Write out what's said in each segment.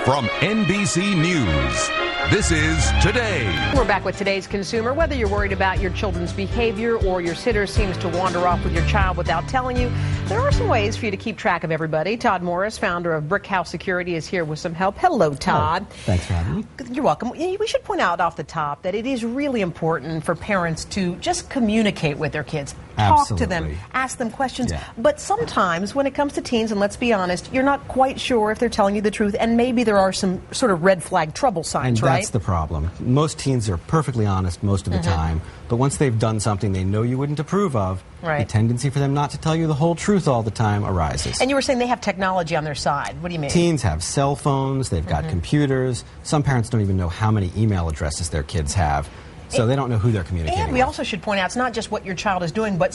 From NBC News, this is Today. We're back with Today's Consumer. Whether you're worried about your children's behavior or your sitter seems to wander off with your child without telling you, there are some ways for you to keep track of everybody. Todd Morris, founder of Brickhouse Security, is here with some help. Hello, Todd. Hello. Thanks for having me. You're welcome. We should point out off the top that it is really important for parents to just communicate with their kids. Talk to them, ask them questions. Yeah. But sometimes when it comes to teens, and let's be honest, you're not quite sure if they're telling you the truth, and maybe there are some sort of red flag trouble signs, and right? That's the problem. Most teens are perfectly honest most of the time, but once they've done something they know you wouldn't approve of, the tendency for them not to tell you the whole truth all the time arises. And you were saying they have technology on their side. What do you mean? Teens have cell phones, they've got computers. Some parents don't even know how many email addresses their kids have. So they don't know who they're communicating with. And we also should point out it's not just what your child is doing, but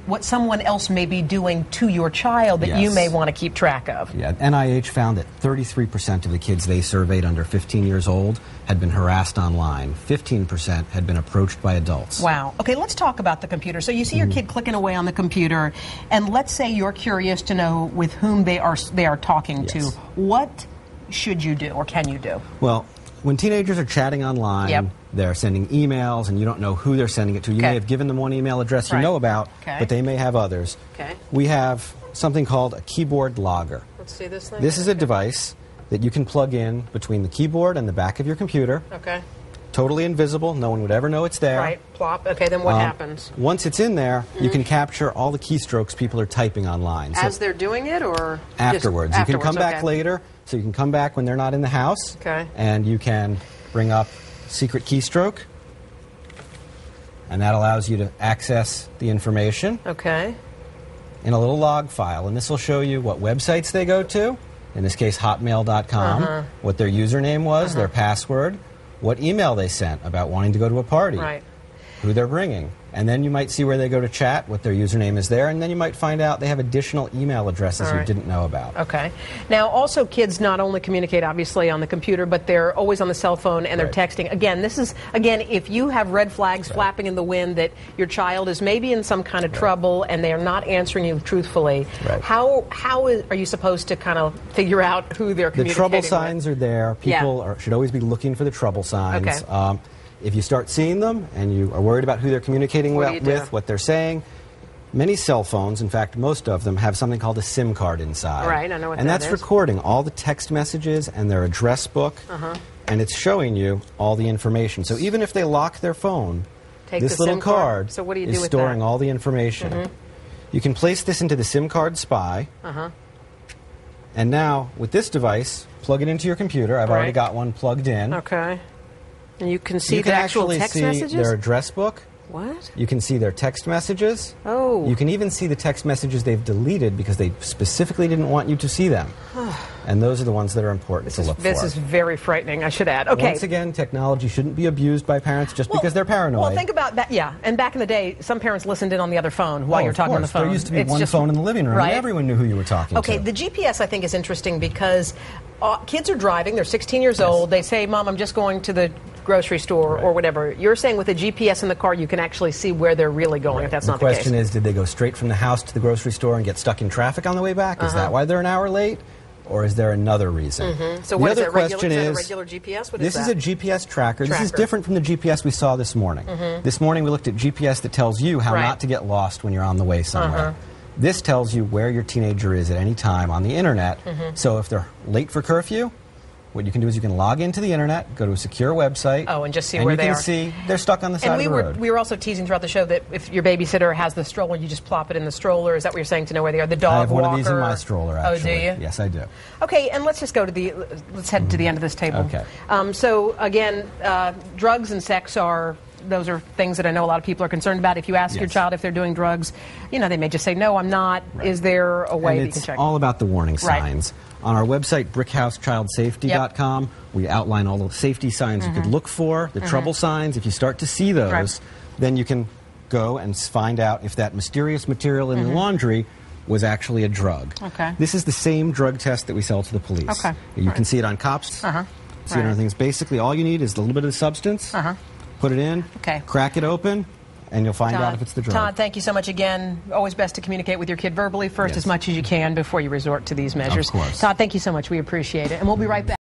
what someone else may be doing to your child that you may want to keep track of. Yeah, NIH found that 33% of the kids they surveyed under 15 years old had been harassed online. 15% had been approached by adults. Wow. Okay, let's talk about the computer. So you see your kid clicking away on the computer, and let's say you're curious to know with whom they are talking to. What should you do, or can you do? Well, when teenagers are chatting online, they're sending emails, and you don't know who they're sending it to. You may have given them one email address you know about, but they may have others. We have something called a keyboard logger. Let's see this thing. This is a device that you can plug in between the keyboard and the back of your computer. Totally invisible. No one would ever know it's there. Right. Plop. Okay, then what happens? Once it's in there, you can capture all the keystrokes people are typing online. As they're doing it, or afterwards? You can come back later. So you can come back when they're not in the house, and you can bring up secret keystroke, and that allows you to access the information in a little log file. And this will show you what websites they go to, in this case hotmail.com, what their username was, their password, what email they sent about wanting to go to a party, who they're bringing. And then you might see where they go to chat, what their username is there, and then you might find out they have additional email addresses you didn't know about. Now, also, kids not only communicate, obviously, on the computer, but they're always on the cell phone and they're texting. Again, if you have red flags flapping in the wind that your child is maybe in some kind of trouble and they are not answering you truthfully, how are you supposed to kind of figure out who they're communicating with? The trouble signs are there. People should always be looking for the trouble signs. If you start seeing them and you are worried about who they're communicating with, what they're saying, many cell phones, in fact most of them, have something called a SIM card inside. I know what that is. And that's recording all the text messages and their address book, and it's showing you all the information. So even if they lock their phone, this little card is storing all the information. You can place this into the SIM card spy, and now with this device, plug it into your computer. I've already got one plugged in. And you can see the actual text messages? Their address book. What? You can see their text messages. You can even see the text messages they've deleted because they specifically didn't want you to see them. And those are the ones that are important to look for. This is very frightening, I should add. Once again, technology shouldn't be abused by parents just because they're paranoid. Well, think about that, And back in the day, some parents listened in on the other phone while you're talking on the phone. There used to be one phone in the living room, and everyone knew who you were talking to. The GPS, I think, is interesting because kids are driving. They're 16 years old. They say, Mom, I'm just going to the grocery store or whatever. You're saying with a GPS in the car, you can actually see where they're really going if that's not the case. The question is, did they go straight from the house to the grocery store and get stuck in traffic on the way back? Is that why they're an hour late? Or is there another reason? So what is that, regular GPS? What is this is a GPS tracker. This is different from the GPS we saw this morning. This morning we looked at GPS that tells you how not to get lost when you're on the way somewhere. This tells you where your teenager is at any time on the internet. So if they're late for curfew, what you can do is you can log into the internet, go to a secure website, and just see where they are. And you can see they're stuck on the side of the road. We were also teasing throughout the show that if your babysitter has the stroller, you just plop it in the stroller. Is that what you're saying to know where they are? The dog walker? I have one of these in my stroller, actually. Oh, do you? Yes, I do. Okay, and let's just go to let's head to the end of this table. Okay. So again, drugs and sex those are things that I know a lot of people are concerned about. If you ask your child if they're doing drugs, they may just say, no, I'm not. Is there a way that you can check? It's all about the warning signs. On our website, brickhousechildsafety.com, we outline all the safety signs you could look for, the trouble signs. If you start to see those, then you can go and find out if that mysterious material in the laundry was actually a drug. This is the same drug test that we sell to the police. You can see it on cops, see it on things. Basically, all you need is a little bit of the substance, put it in, crack it open, and you'll find out if it's the drug. Todd, thank you so much again. Always best to communicate with your kid verbally first as much as you can before you resort to these measures. Of course. Todd, thank you so much. We appreciate it. And we'll be right back.